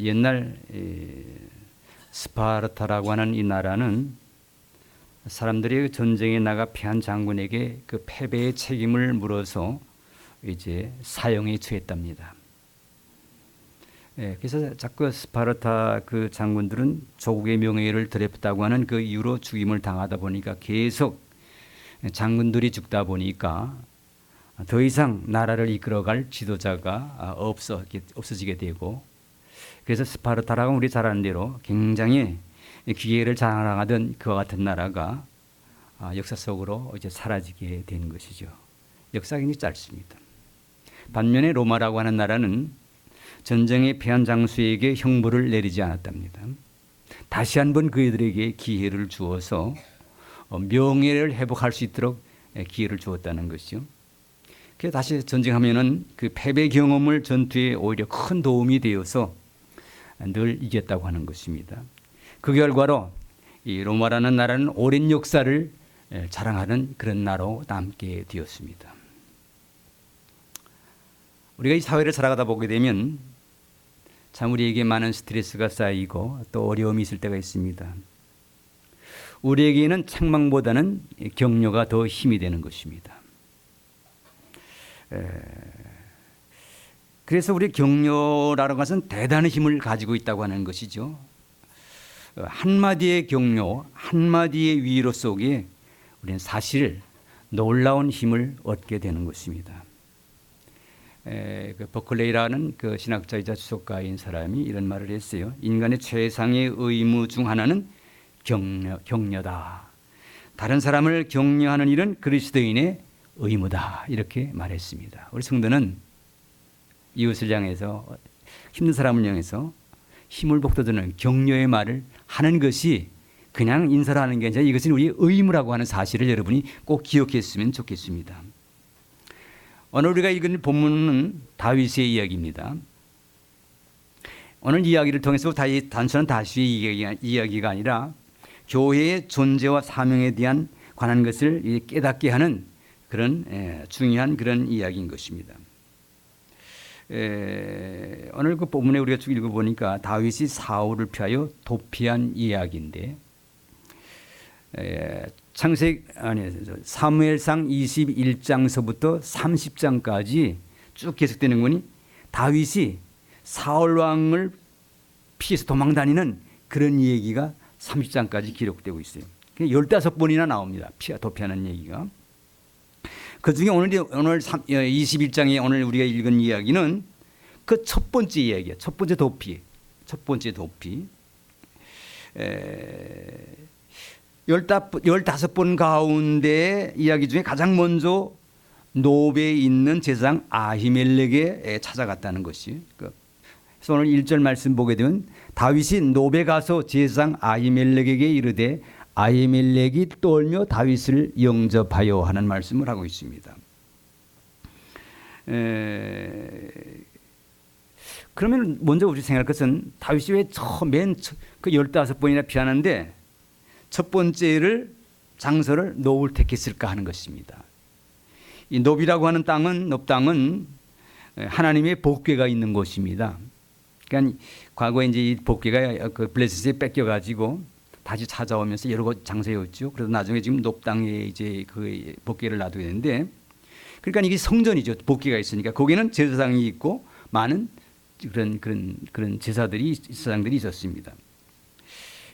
옛날 스파르타라고 하는 이 나라는 사람들이 전쟁에 나가 패한 장군에게 그 패배의 책임을 물어서 이제 사형에 처했답니다. 그래서 자꾸 스파르타 그 장군들은 조국의 명예를 드렸다고 하는 그 이유로 죽임을 당하다 보니까 계속 장군들이 죽다 보니까 더 이상 나라를 이끌어갈 지도자가 없어지게 되고, 그래서 스파르타라고 우리 잘 아는 대로 굉장히 기회를 자랑하던 그와 같은 나라가 역사 속으로 이제 사라지게 된 것이죠. 역사가 굉장히 짧습니다. 반면에 로마라고 하는 나라는 전쟁에 패한 장수에게 형벌을 내리지 않았답니다. 다시 한번 그들에게 기회를 주어서 명예를 회복할 수 있도록 기회를 주었다는 것이죠. 그래서 다시 전쟁하면은 그 패배 경험을 전투에 오히려 큰 도움이 되어서 늘 이겼다고 하는 것입니다. 그 결과로 이 로마라는 나라는 오랜 역사를 자랑하는 그런 나라로 남게 되었습니다. 우리가 이 사회를 살아가다 보게 되면 참 우리에게 많은 스트레스가 쌓이고 또 어려움이 있을 때가 있습니다. 우리에게는 책망보다는 격려가 더 힘이 되는 것입니다. 그래서 우리 격려라는 것은 대단한 힘을 가지고 있다고 하는 것이죠. 한마디의 격려, 한마디의 위로 속에 우리는 사실 놀라운 힘을 얻게 되는 것입니다. 그 버클레이라는 그 신학자이자 주석가인 사람이 이런 말을 했어요. 인간의 최상의 의무 중 하나는 격려다. 다른 사람을 격려하는 일은 그리스도인의 의무다. 이렇게 말했습니다. 우리 성도는 이웃을 향해서, 힘든 사람을 향해서 힘을 북돋우는 격려의 말을 하는 것이 그냥 인사를 하는 게 아니라 이것은 우리의 의무라고 하는 사실을 여러분이 꼭 기억했으면 좋겠습니다. 오늘 우리가 읽은 본문은 다윗의 이야기입니다. 오늘 이야기를 통해서 단순한 다윗의 이야기가 아니라 교회의 존재와 사명에 대한 관한 것을 깨닫게 하는 그런 중요한 그런 이야기인 것입니다. 오늘 그 본문에 우리가 쭉 읽어보니까 다윗이 사울을 피하여 도피한 이야기인데, 사무엘상 21장서부터 30장까지 쭉 계속되는 거니 다윗이 사울 왕을 피해서 도망다니는 그런 얘기가 30장까지 기록되고 있어요. 15번이나 나옵니다. 도피하는 얘기가. 그 중에 오늘 21장에 오늘 우리가 읽은 이야기는 그 첫 번째 이야기예요. 첫 번째 도피. 15번 가운데 이야기 중에 가장 먼저 노베에 있는 제사장 아히멜렉에 찾아갔다는 것이. 그래서 오늘 1절 말씀 보게 되면 다윗이 노베 가서 제사장 아히멜렉에게 이르되 아히멜렉이 떨며 다윗을 영접하여 하는 말씀을 하고 있습니다. 그러면 먼저 우리 생각할 것은 다윗이 왜 그 15번이나 피하는데 첫 번째를 장소를 노브를 택했을까 하는 것입니다. 이 노비라고 하는 넙 땅은 하나님의 복궤가 있는 곳입니다. 그러니까 과거에 이제 이 복궤가 그 블레셋에 뺏겨가지고 다시 찾아오면서 여러 곳 장소였죠. 그래서 나중에 지금 넙 땅에 이제 그 복궤를 놔두게 되는데, 그러니까 이게 성전이죠. 복궤가 있으니까 거기는 제사장이 있고 많은 그런 제사장들이 있었습니다.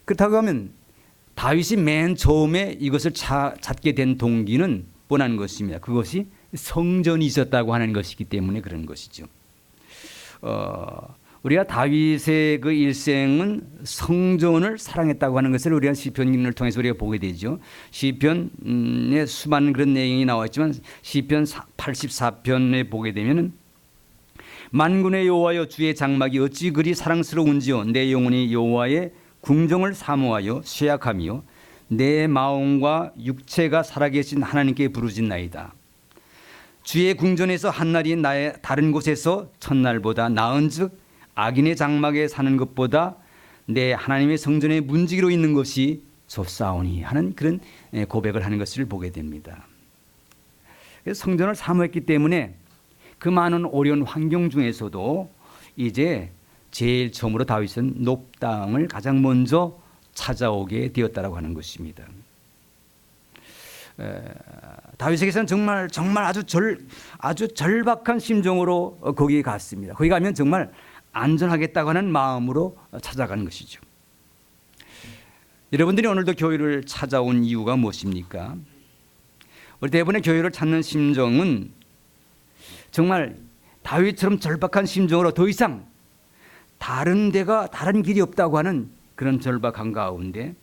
그렇다고 하면 다윗이 맨 처음에 이것을 찾게 된 동기는 뻔한 것입니다. 그것이 성전이 있었다고 하는 것이기 때문에 그런 것이죠. 우리가 다윗의 그 일생은 성전을 사랑했다고 하는 것을 우리가 시편을 통해서 우리가 보게 되죠. 시편에 수많은 그런 내용이 나와 있지만 시편 84편에 보게 되면은 만군의 여호와여 주의 장막이 어찌 그리 사랑스러운지요. 내 영혼이 여호와의 궁정을 사모하여 쇠약하며 내 마음과 육체가 살아계신 하나님께 부르짖나이다. 주의 궁전에서 한날이 나의 다른 곳에서 첫날보다 나은즉 악인의 장막에 사는 것보다 내 하나님의 성전에 문지기로 있는 것이 좋사오니 하는 그런 고백을 하는 것을 보게 됩니다. 그래서 성전을 사모했기 때문에 그 많은 어려운 환경 중에서도 이제 제일 처음으로 다윗은 높당을 가장 먼저 찾아오게 되었다라고 하는 것입니다. 다윗에게서는 정말 아주 절박한 심정으로 거기에 갔습니다. 거기 가면 정말 안전하겠다고 하는 마음으로 찾아간 것이죠. 여러분들이 오늘도 교회를 찾아온 이유가 무엇입니까? 우리 대부분의 교회를 찾는 심정은 정말 다윗처럼 절박한 심정으로 더 이상 다른 길이 없다고 하는 그런 절박한 가운데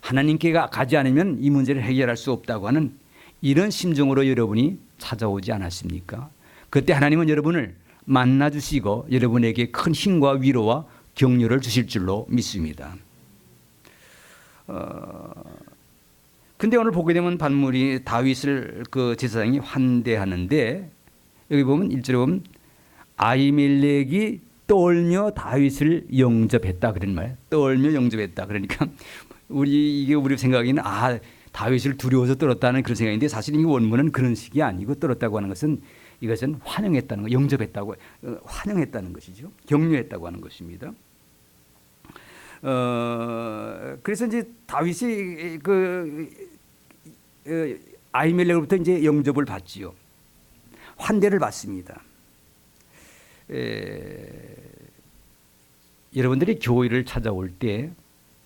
하나님께 가지 않으면 이 문제를 해결할 수 없다고 하는 이런 심정으로 여러분이 찾아오지 않았습니까? 그때 하나님은 여러분을 만나주시고 여러분에게 큰 힘과 위로와 격려를 주실 줄로 믿습니다. 근데 오늘 보게 되면 반물이 다윗을 그 제사장이 환대하는데 여기 보면 1절에 보면 아히멜렉이 떨며 다윗을 영접했다 그런 말. 떨며 영접했다. 그러니까 우리 생각에는 다윗을 두려워서 떨었다는 그런 생각인데 사실 이 원문은 그런 식이 아니고 떨었다고 하는 것은 이것은 환영했다는 거, 영접했다고 환영했다는 것이죠. 격려했다고 하는 것입니다. 그래서 이제 다윗이 아히멜렉으로부터 이제 영접을 받지요. 환대를 받습니다. 여러분들이 교회를 찾아올 때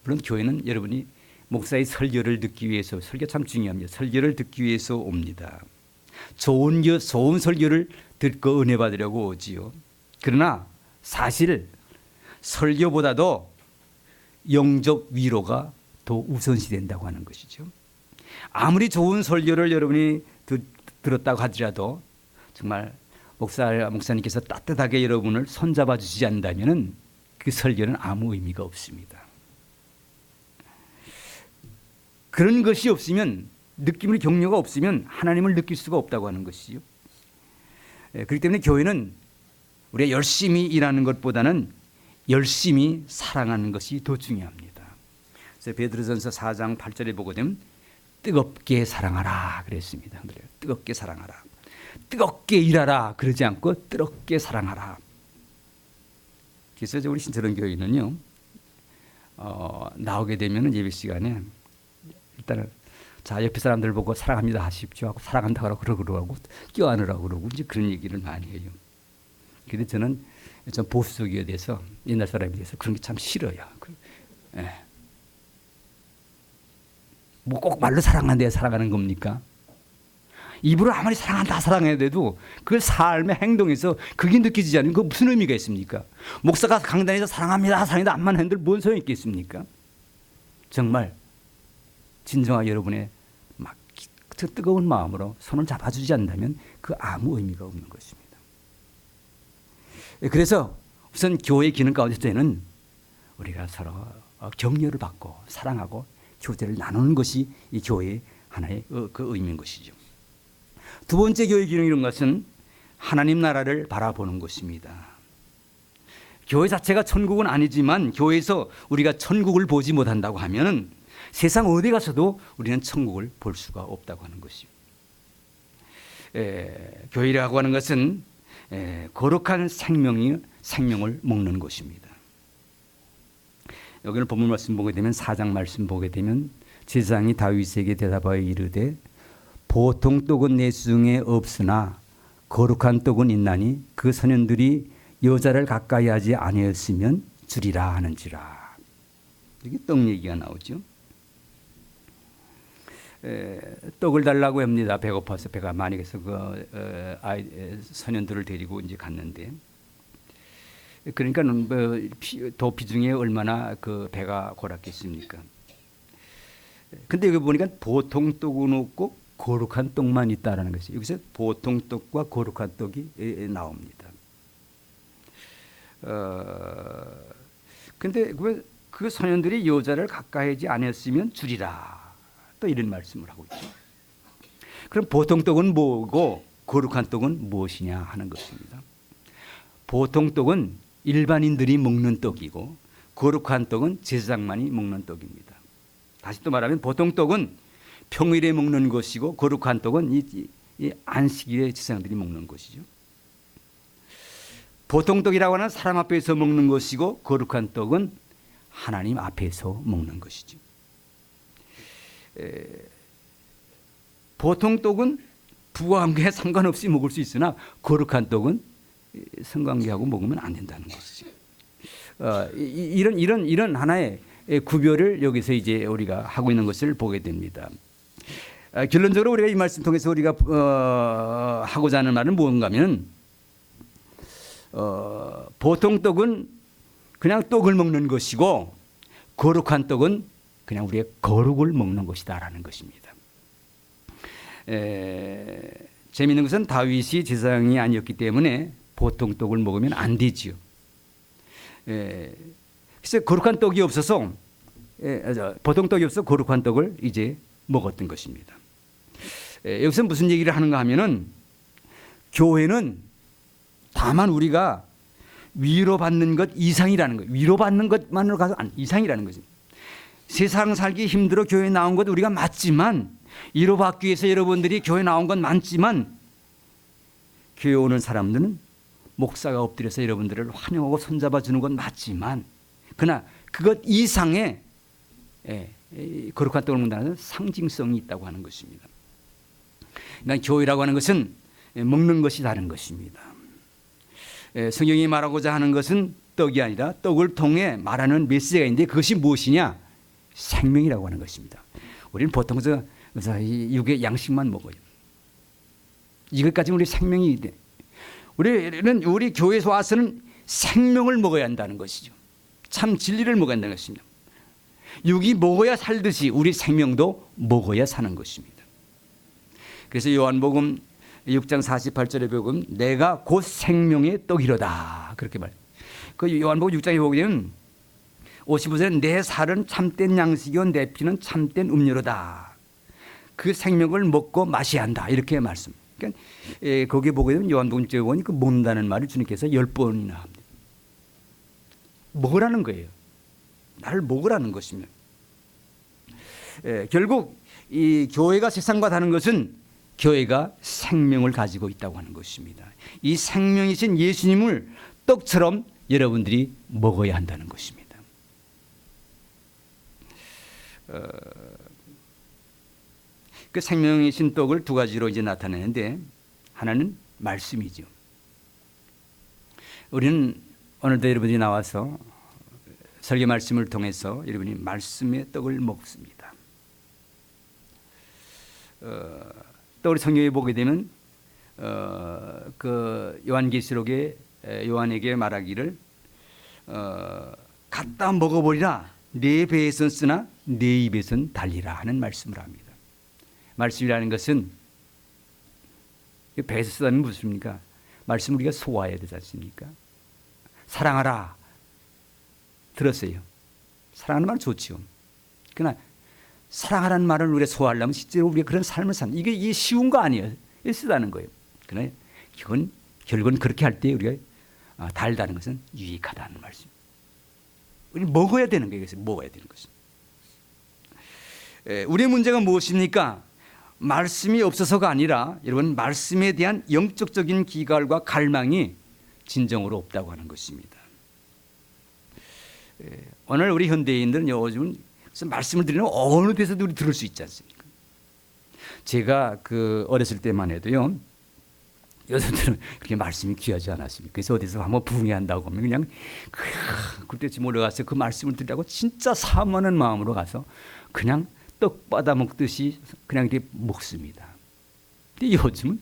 물론 교회는 여러분이 목사의 설교를 듣기 위해서 설교 참 중요합니다. 설교를 듣기 위해서 옵니다. 좋은 설교를 듣고 은혜 받으려고 오지요. 그러나 사실 설교보다도 영접 위로가 더 우선시 된다고 하는 것이죠. 아무리 좋은 설교를 여러분이 들었다고 하더라도 정말 목사님께서 따뜻하게 여러분을 손잡아 주시지 않는다면 그 설교는 아무 의미가 없습니다. 그런 것이 없으면 느낌의 격려가 없으면 하나님을 느낄 수가 없다고 하는 것이죠. 그렇기 때문에 교회는 우리가 열심히 일하는 것보다는 열심히 사랑하는 것이 더 중요합니다. 그래서 베드로전서 4장 8절에 보게 되면 뜨겁게 사랑하라 그랬습니다. 뜨겁게 사랑하라. 뜨겁게 일하라 그러지 않고 뜨겁게 사랑하라. 그래서 우리 신철원 교회는요 나오게 되면 예배 시간에 일단은 자 옆에 사람들 보고 사랑합니다 하십시오 하고 사랑한다고 그러고 껴안으라고 그러고 이제 그런 얘기를 많이 해요. 그런데 저는 좀 보수적이어 돼서 옛날 사람이 돼서 그런 게 참 싫어요. 뭐 꼭 말로 사랑한다야 사랑하는 겁니까? 입으로 아무리 사랑한다 사랑해야 돼도 그 삶의 행동에서 그게 느껴지지 않으면 그 무슨 의미가 있습니까? 목사가 강단에서 사랑합니다 사랑합니다 안만 했는데 뭔 소용이 있겠습니까? 정말 진정한 여러분의 막 뜨거운 마음으로 손을 잡아주지 않는다면 그 아무 의미가 없는 것입니다. 그래서 우선 교회의 기능 가운데서는 우리가 서로 격려를 받고 사랑하고 교제를 나누는 것이 이 교회의 하나의 그 의미인 것이죠. 두 번째 교회 기능 이런 것은 하나님 나라를 바라보는 것입니다. 교회 자체가 천국은 아니지만 교회에서 우리가 천국을 보지 못한다고 하면은 세상 어디 가서도 우리는 천국을 볼 수가 없다고 하는 것이죠. 교회라고 하는 것은 거룩한 생명을 먹는 것입니다. 여기는 본문 말씀 보게 되면 4장 말씀 보게 되면 제사장이 다윗에게 대답하여 이르되 보통 떡은 내 수중에 없으나 거룩한 떡은 있나니 그 소년들이 여자를 가까이 하지 아니었으면 주리라 하는지라. 이렇게 떡 얘기가 나오죠. 떡을 달라고 합니다. 배고파서 배가 많이 해서 소년들을 데리고 이제 갔는데 그러니까 더 비중에 얼마나 그 배가 고랐겠습니까? 근데 여기 보니까 보통 떡은 없고 거룩한 떡만 있다라는 것이 여기서 보통 떡과 거룩한 떡이 나옵니다. 근데 그 소년들이 여자를 가까이 하지 않았으면 주리라 또 이런 말씀을 하고 있죠. 그럼 보통 떡은 뭐고 거룩한 떡은 무엇이냐 하는 것입니다. 보통 떡은 일반인들이 먹는 떡이고 거룩한 떡은 제사장만이 먹는 떡입니다. 다시 또 말하면 보통 떡은 평일에 먹는 것이고 거룩한 떡은 이 안식일에 제사장들이 먹는 것이죠. 보통 떡이라고 하는 사람 앞에서 먹는 것이고 거룩한 떡은 하나님 앞에서 먹는 것이죠. 보통 떡은 부관계에 상관없이 먹을 수 있으나 거룩한 떡은 성관계하고 먹으면 안 된다는 것이죠. 이런 하나의 구별을 여기서 이제 우리가 하고 있는 것을 보게 됩니다. 결론적으로 우리가 이 말씀 통해서 우리가 하고자 하는 말은 뭔가면 보통 떡은 그냥 떡을 먹는 것이고 거룩한 떡은 그냥 우리의 거룩을 먹는 것이다라는 것입니다. 재미있는 것은 다윗이 제사장이 아니었기 때문에 보통 떡을 먹으면 안 되지요. 그래서 거룩한 떡이 없어서 보통 떡이 없어 거룩한 떡을 이제 먹었던 것입니다. 여기서 무슨 얘기를 하는가 하면은 교회는 다만 우리가 위로받는 것 이상이라는 거예요. 위로받는 것만으로 가서 이상이라는 거죠. 세상 살기 힘들어 교회 나온 것 우리가 맞지만 위로받기 위해서 여러분들이 교회 나온 건 많지만 교회 오는 사람들은 목사가 엎드려서 여러분들을 환영하고 손잡아 주는 건 맞지만 그러나 그것 이상의 거룩한 떡을 먹는다는 상징성이 있다고 하는 것입니다. 그러니까 교회라고 하는 것은 먹는 것이 다른 것입니다. 성경이 말하고자 하는 것은 떡이 아니라 떡을 통해 말하는 메시지가 있는데 그것이 무엇이냐? 생명이라고 하는 것입니다. 우리는 보통 육의 양식만 먹어요. 이것까지 우리 생명이 돼. 우리는 우리 교회에서 와서는 생명을 먹어야 한다는 것이죠. 참 진리를 먹어야 한다는 것입니다. 육이 먹어야 살듯이 우리 생명도 먹어야 사는 것입니다. 그래서 요한복음 6장 48절에 보면 내가 곧 생명의 떡이로다 그렇게 말해요. 그 요한복음 6장에 보게 되면 55절에 내 살은 참된 양식이요 내 피는 참된 음료로다. 그 생명을 먹고 마셔야 한다 이렇게 말씀. 그러니까 거기에 보게 되면 요한복음 6장에 보니 그 먹는다는 말을 주님께서 10번이나 합니다. 먹으라는 거예요. 나를 먹으라는 것이면 결국 이 교회가 세상과 다른 것은 교회가 생명을 가지고 있다고 하는 것입니다. 이 생명이신 예수님을 떡처럼 여러분들이 먹어야 한다는 것입니다. 그 생명이신 떡을 두 가지로 이제 나타내는데 하나는 말씀이죠. 우리는 오늘도 여러분들이 나와서 설교 말씀을 통해서 여러분이 말씀의 떡을 먹습니다. 또 우리 성경에 보게 되면 그 요한계시록에 요한에게 말하기를 갖다 먹어버리라 내 배에선 쓰나 내 입에선 달리라 하는 말씀을 합니다. 말씀이라는 것은 배에서 쓰다는 무엇입니까? 말씀 우리가 소화해야 되지 않습니까? 사랑하라 들었어요. 사랑하는 말 좋지요. 그러나 사랑하라는 말을 우리가 소화하려면 실제로 우리가 그런 삶을 사는 이게 쉬운 거 아니에요. 쓰다는 거예요. 그러나 결국은 그렇게 할 때 우리가 달다는 것은 유익하다는 말씀. 우리 먹어야 되는 거예요. 그래서 먹어야 되는 것은. 우리의 문제가 무엇입니까? 말씀이 없어서가 아니라 여러분 말씀에 대한 영적적인 기갈과 갈망이 진정으로 없다고 하는 것입니다. 오늘 우리 현대인들은 요즘은 말씀을 드리는 어느 데서도 우리 들을 수 있지 않습니까? 제가 그 어렸을 때만 해도요. 여자들은 그렇게 말씀이 귀하지 않았습니까? 그래서 어디서 한번 부흥회한다고 하면 그냥 그때쯤 올라가서 그 말씀을 드리라고 진짜 사모하는 마음으로 가서 그냥 떡 받아 먹듯이 그냥 이렇게 먹습니다. 근데 요즘은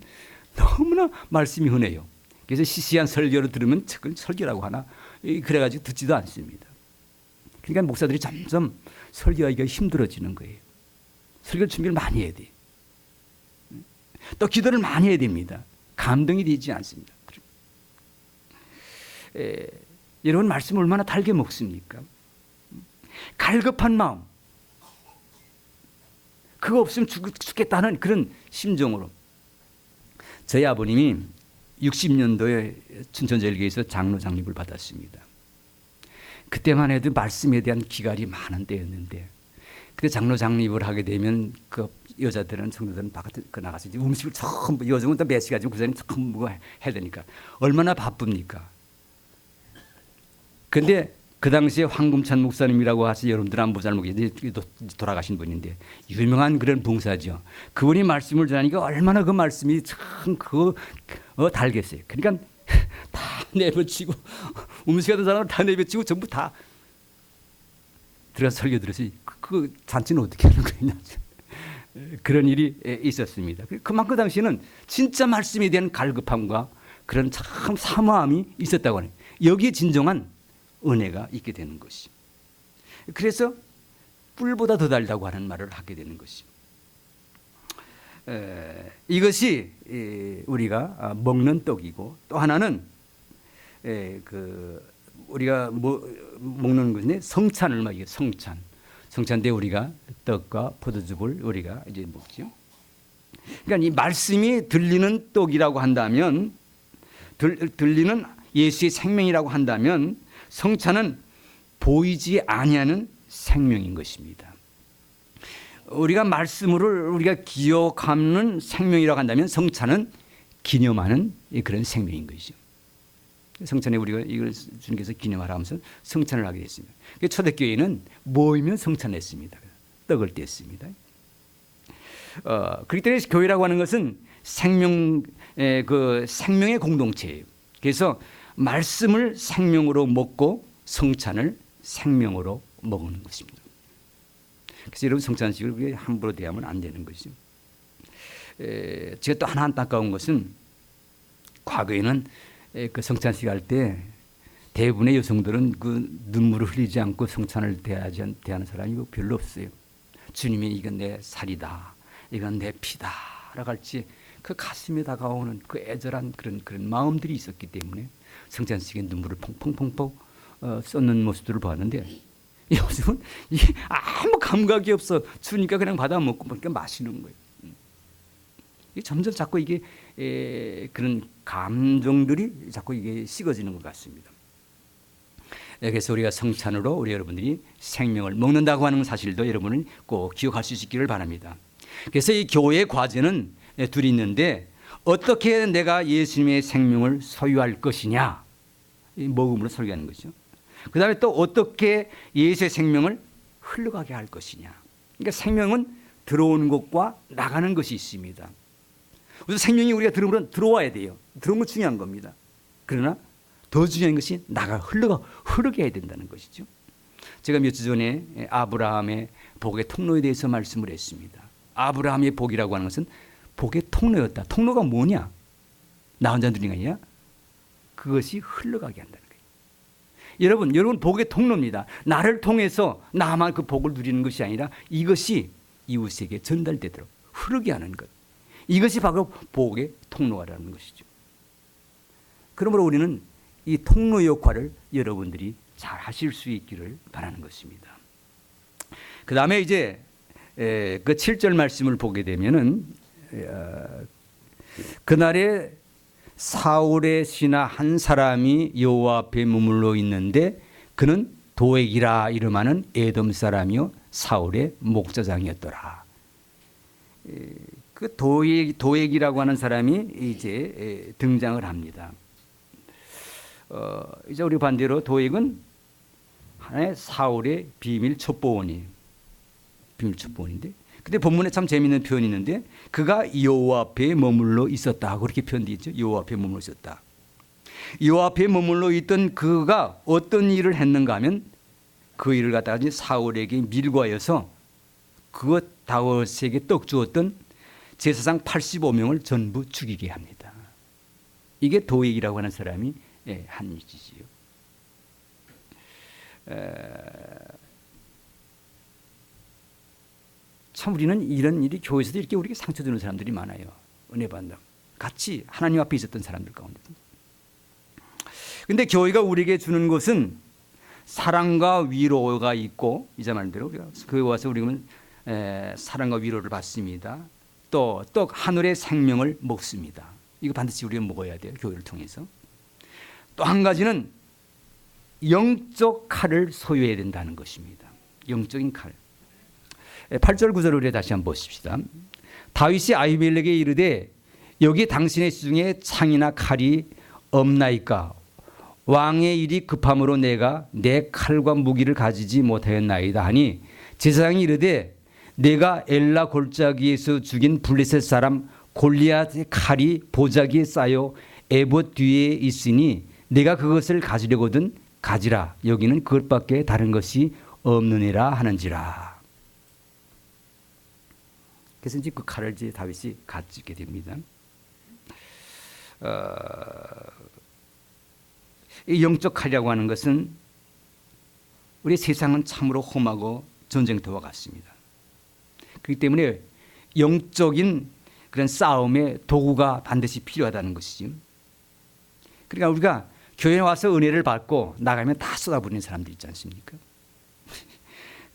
너무나 말씀이 흔해요. 그래서 시시한 설교를 들으면 그걸 설교라고 하나 그래가지고 듣지도 않습니다. 그러니까 목사들이 점점 설교하기가 힘들어지는 거예요. 설교 준비를 많이 해야 돼. 또 기도를 많이 해야 됩니다. 감동이 되지 않습니다. 여러분 말씀 얼마나 달게 먹습니까? 갈급한 마음. 그거 없으면 죽겠다는 그런 심정으로. 저희 아버님이 60년도에 춘천제일교회에서 장로 장립을 받았습니다. 그때만 해도 말씀에 대한 기갈이 많은 때였는데 그때 장로 장립을 하게 되면 그 여자들은 성도들은 바깥에 나가서 음식을 전부 요즘은 또 몇 시간 그 전에 전부 해야 되니까 얼마나 바쁩니까? 근데 그 당시에 황금찬 목사님이라고 하시 여러분들 안 보잘 모르겠는데 돌아가신 분인데 유명한 그런 봉사죠. 그분이 말씀을 전하니까 얼마나 그 말씀이 참 달겠어요. 그러니까 다 내뱉치고 음식하던 사람을 다 내뱉치고 전부 다 들어가서 설교 들으시 그 잔치는 어떻게 하는 거냐 그런 일이 있었습니다. 그만큼 당시에는 진짜 말씀에 대한 갈급함과 그런 참 사모함이 있었다고 하네요. 여기에 진정한 은혜가 있게 되는 것이. 그래서 뿔보다 더 달다고 하는 말을 하게 되는 것이. 이것이 우리가 먹는 떡이고 또 하나는 우리가 먹는 것인데 성찬을 먹이게 성찬 때 우리가 떡과 포도즙을 우리가 이제 먹죠. 그러니까 이 말씀이 들리는 떡이라고 한다면 들리는 예수의 생명이라고 한다면 성찬은 보이지 아니하는 생명인 것입니다. 우리가 말씀을 우리가 기억하는 생명이라고 한다면 성찬은 기념하는 그런 생명인 것이죠. 성찬에 우리가 이걸 주님께서 기념하라 하면서 성찬을 하게 됐습니다. 초대교회는 모이면 성찬했습니다. 떡을 뗐습니다. 그렇기 때문에 교회라고 하는 것은 생명의 공동체예요. 그래서 말씀을 생명으로 먹고 성찬을 생명으로 먹는 것입니다. 그래서 여러분 성찬식을 함부로 대하면 안 되는 것이죠. 제가 또 하나 안타까운 것은 과거에는 그 성찬식 할 때 대부분의 여성들은 그 눈물을 흘리지 않고 성찬을 대하는 사람이 별로 없어요. 주님이 이건 내 살이다, 이건 내 피다 라고 할지 그 가슴에 다가오는 그 애절한 그런 마음들이 있었기 때문에 성찬식에 눈물을 펑펑펑펑 쏟는 모습들을 보았는데 요즘은 이게 아무 감각이 없어. 주니까 그냥 받아 먹고 마시는 거예요. 점점 자꾸 이게 그런 감정들이 자꾸 이게 식어지는 것 같습니다. 그래서 우리가 성찬으로 우리 여러분들이 생명을 먹는다고 하는 사실도 여러분은 꼭 기억할 수 있기를 바랍니다. 그래서 이 교회의 과제는 둘이 있는데 어떻게 내가 예수님의 생명을 소유할 것이냐, 먹음으로 설교하는 것이죠. 그 다음에 또 어떻게 예수의 생명을 흘러가게 할 것이냐. 그러니까 생명은 들어오는 것과 나가는 것이 있습니다. 우선 생명이 우리가 들어와야 돼요. 들어온 건 중요한 겁니다. 그러나 더 중요한 것이 흐르게 해야 된다는 것이죠. 제가 몇 주 전에 아브라함의 복의 통로에 대해서 말씀을 했습니다. 아브라함의 복이라고 하는 것은 복의 통로였다. 통로가 뭐냐? 나 혼자 누리는 게 아니라 그것이 흘러가게 한다는 거예요. 여러분 복의 통로입니다. 나를 통해서 나만 그 복을 누리는 것이 아니라 이것이 이웃에게 전달되도록 흐르게 하는 것. 이것이 바로 복의 통로라는 것이죠. 그러므로 우리는 이 통로 역할을 여러분들이 잘 하실 수 있기를 바라는 것입니다. 그 다음에 이제 그 7절 말씀을 보게 되면은 그날에 사울의 신하 한 사람이 여호와 앞에 머물러 있는데 그는 도액이라 이름하는 에돔 사람이요 사울의 목자장이었더라. 그 도액이라고 하는 사람이 이제 등장을 합니다. 이제 우리 반대로 도액은 하나의 사울의 비밀 첩보원이에요. 비밀 첩보원인데, 근데 본문에 참 재미있는 표현이 있는데 그가 여호와 앞에 머물러 있었다 그렇게 표현되어 있죠. 여호와 앞에 머물러 있었다. 여호와 앞에 머물러 있던 그가 어떤 일을 했는가 하면 그 일을 갖다가 이제 사울에게 밀고하여서 그것 다윗에게 떡 주었던 제사장 85명을 전부 죽이게 합니다. 이게 도액이라고 하는 사람이 한 일이지요. 참 우리는 이런 일이 교회에서도 이렇게 우리에게 상처 주는 사람들이 많아요. 은혜 받는 같이 하나님 앞에 있었던 사람들 가운데. 그런데 교회가 우리에게 주는 것은 사랑과 위로가 있고 이제 말대로 우리가 교회 와서 우리는 사랑과 위로를 받습니다. 또 하늘의 생명을 먹습니다. 이거 반드시 우리가 먹어야 돼요. 교회를 통해서. 또 한 가지는 영적 칼을 소유해야 된다는 것입니다. 영적인 칼. 8절 9절을 우리 다시 한번 보십시다. 다윗이 아히멜렉에게 이르되 여기 당신의 시중에 창이나 칼이 없나이까? 왕의 일이 급함으로 내가 내 칼과 무기를 가지지 못하였나이다 하니 제사장이 이르되 내가 엘라 골짜기에서 죽인 블레셋 사람 골리앗의 칼이 보자기에 쌓여 에봇 뒤에 있으니 내가 그것을 가지려거든 가지라. 여기는 그것밖에 다른 것이 없느니라 하는지라. 그래서 이제 그 칼을 이제 다윗이 가지게 됩니다. 이 영적 칼이라고 하는 것은 우리 세상은 참으로 험하고 전쟁터와 같습니다. 그렇기 때문에 영적인 그런 싸움의 도구가 반드시 필요하다는 것이죠. 그러니까 우리가 교회에 와서 은혜를 받고 나가면 다 쏟아부리는 사람들 있지 않습니까?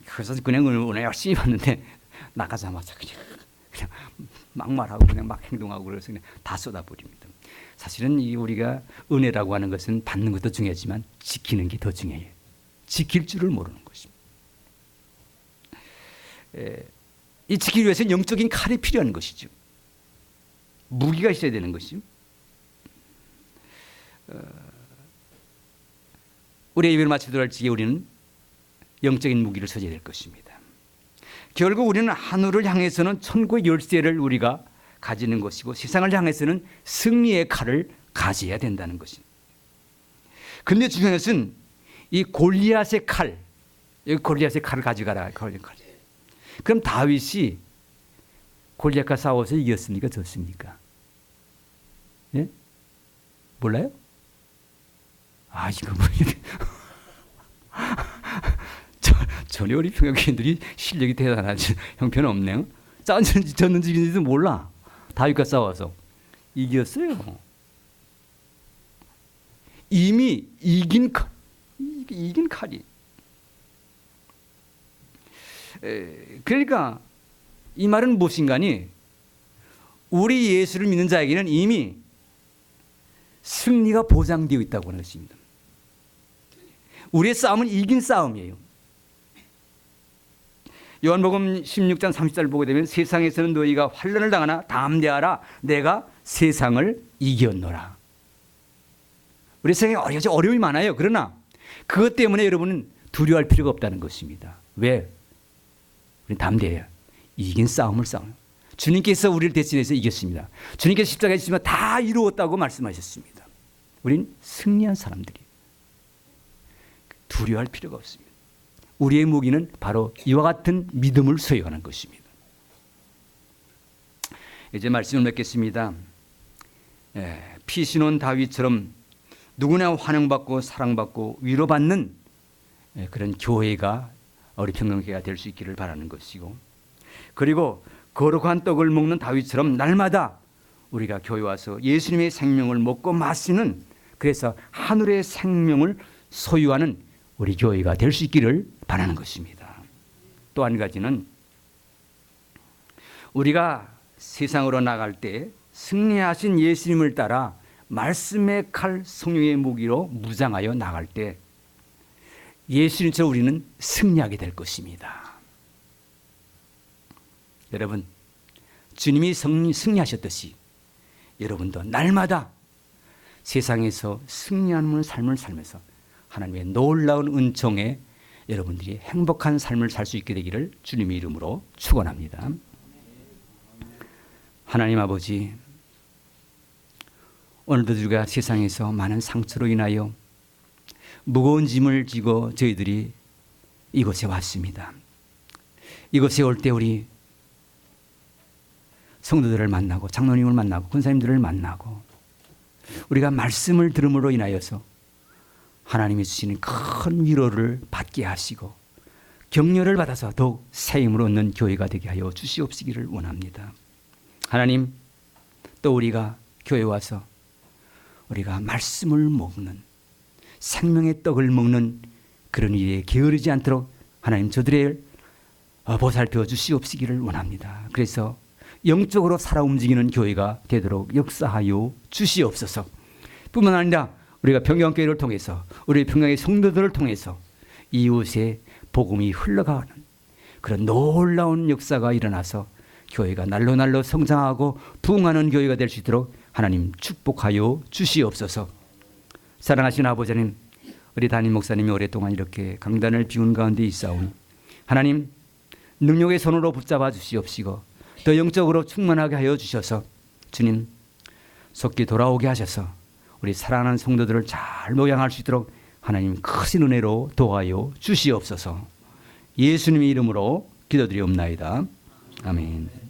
그래서 그냥 은혜 열심히 받는데 나가자마자 그냥 막말하고 그냥 막 행동하고 그래서 그냥 다 쏟아부립니다. 사실은 이 우리가 은혜라고 하는 것은 받는 것도 중요하지만 지키는 게 더 중요해요. 지킬 줄을 모르는 것입니다. 이 지키기 위해서는 영적인 칼이 필요한 것이죠. 무기가 있어야 되는 것이죠. 우리 예배를 마치도록 할 적에 우리는 영적인 무기를 써야 될 것입니다. 결국 우리는 하늘을 향해서는 천국의 열쇠를 우리가 가지는 것이고 세상을 향해서는 승리의 칼을 가져야 된다는 것입니다. 그런데 중요한 것은 이 골리앗의 칼, 여기 골리앗의 칼을 가져가라. 그럼 다윗이 골리앗과 싸워서 이겼습니까? 졌습니까? 예? 몰라요? 아, 이거 뭐 전혀 우리 평양교인들이 실력이 대단하지 형편없네요. 싸웠는지 졌는지 이긴지도 몰라. 다윗과 싸워서 이겼어요. 이미 이긴 칼이. 그러니까 이 말은 무엇인가니 우리 예수를 믿는 자에게는 이미 승리가 보장되어 있다고 하는 것입니다. 우리의 싸움은 이긴 싸움이에요. 요한복음 16장 30절을 보게 되면 세상에서는 너희가 환난을 당하나 담대하라 내가 세상을 이겼노라. 우리 세상에 어려움이 많아요. 그러나 그것 때문에 여러분은 두려워할 필요가 없다는 것입니다. 왜? 우리는 담대해야 이긴 싸움을 싸워요. 주님께서 우리를 대신해서 이겼습니다. 주님께서 십자가에 지시면 다 이루었다고 말씀하셨습니다. 우린 승리한 사람들이 두려워할 필요가 없습니다. 우리의 무기는 바로 이와 같은 믿음을 소유하는 것입니다. 이제 말씀을 맺겠습니다. 피신온 다윗처럼 누구나 환영받고 사랑받고 위로받는 그런 교회가 우리 평강교회가 될 수 있기를 바라는 것이고, 그리고 거룩한 떡을 먹는 다윗처럼 날마다 우리가 교회 와서 예수님의 생명을 먹고 마시는, 그래서 하늘의 생명을 소유하는 우리 교회가 될 수 있기를 바라는 것입니다. 또 한 가지는 우리가 세상으로 나갈 때 승리하신 예수님을 따라 말씀의 칼 성령의 무기로 무장하여 나갈 때 예수님처럼 우리는 승리하게 될 것입니다. 여러분, 주님이 승리하셨듯이 여러분도 날마다 세상에서 승리하는 삶을 살면서 하나님의 놀라운 은총에 여러분들이 행복한 삶을 살 수 있게 되기를 주님의 이름으로 축원합니다. 하나님 아버지, 오늘도 우리가 세상에서 많은 상처로 인하여 무거운 짐을 지고 저희들이 이곳에 왔습니다. 이곳에 올 때 우리 성도들을 만나고 장로님을 만나고 권사님들을 만나고 우리가 말씀을 들음으로 인하여서 하나님이 주시는 큰 위로를 받게 하시고 격려를 받아서 더욱 새 힘을 얻는 교회가 되게 하여 주시옵시기를 원합니다. 하나님, 또 우리가 교회 와서 우리가 말씀을 먹는 생명의 떡을 먹는 그런 일에 게으르지 않도록 하나님 저들을 보살펴 주시옵시기를 원합니다. 그래서 영적으로 살아 움직이는 교회가 되도록 역사하여 주시옵소서. 뿐만 아니라 우리가 평강교회를 통해서 우리 평강의 성도들을 통해서 이웃에 복음이 흘러가는 그런 놀라운 역사가 일어나서 교회가 날로 성장하고 부흥하는 교회가 될 수 있도록 하나님 축복하여 주시옵소서. 사랑하신 아버지 하나님, 우리 담임 목사님이 오랫동안 이렇게 강단을 비운 가운데 있사오니 하나님 능력의 손으로 붙잡아 주시옵시고 더 영적으로 충만하게 하여 주셔서 주님 속기 돌아오게 하셔서 우리 사랑하는 성도들을 잘 목양할 수 있도록 하나님 크신 은혜로 도와요 주시옵소서. 예수님의 이름으로 기도드리옵나이다. 아멘.